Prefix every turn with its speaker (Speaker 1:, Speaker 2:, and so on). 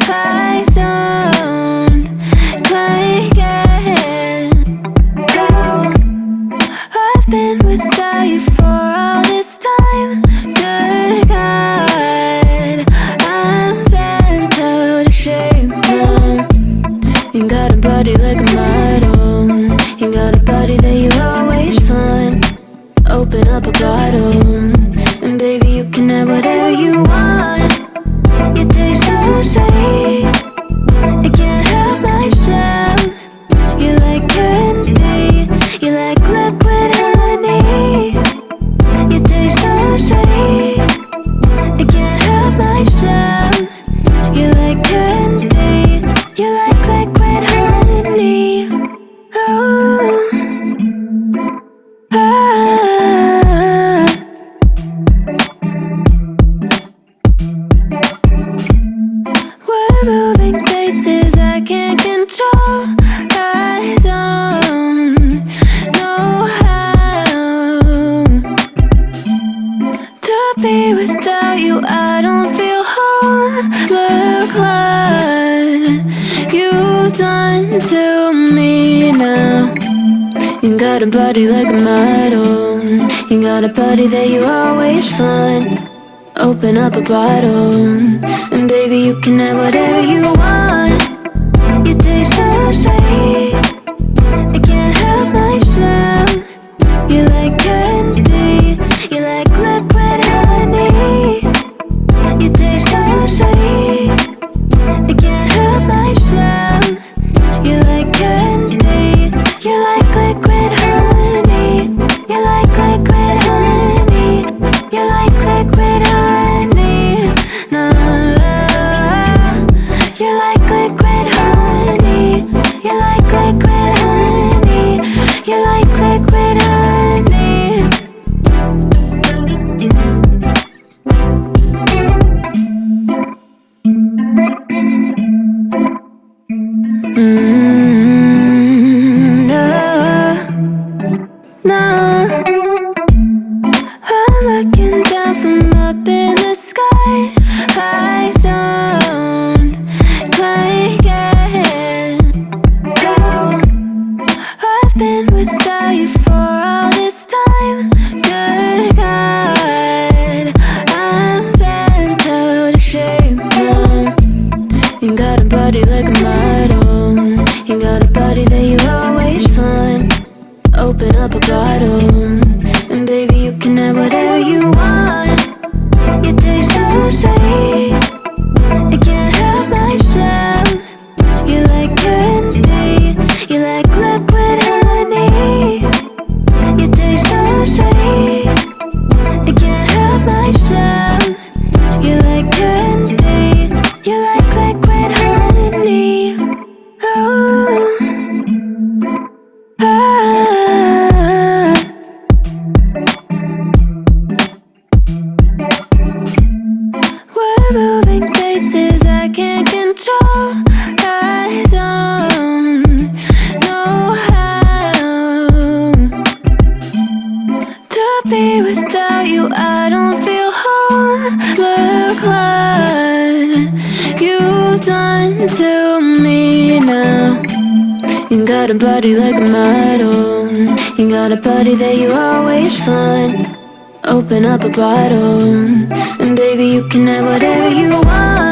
Speaker 1: I don't like it. Oh, I've been without you for all this time. Good God, I'm bent out of shape now. You got a body like a model. You got a body that you always find. Open up a bottle, and baby you can have whatever you want. You taste so sweet, I can't help myself. You like candy, you like liquid honey. You taste so sweet, I can't help myself. You like candy, you like liquid honey. Oh, ah. We're moving places I can't control. I don't know how to be without you. I don't feel whole. Look what you've done to me now. You got a body like a model. You got a body that you always find. Open up a bottle, and baby you can have whatever you want. You taste so sweet, I can't help myself. You like candy, you like liquid honey. You taste so sweet, I can't help myself. You like candy, you like liquid honey. You like liquid honey. You like liquid honey. No, you like liquid honey. You like liquid honey. You like liquid honey. No, no. I'm looking down from up in the sky. I don't like it. Oh, I've been without you for all this time. Good God, I'm bent out of shape now. You got a body like a model. You got a body that you always find. Open up a bottle, and baby you can have whatever you want. You taste so sweet, I can't help myself. You like candy, you like liquid honey. You taste so sweet, I can't help myself. You like candy, you like liquid honey. Oh, ah. We're moving places I can't control. I don't know how to be without you. I don't feel whole. Look what you've done to me now. You got a body like a model. You got a body that you always find. Open up a bottle, and baby you can have whatever you want.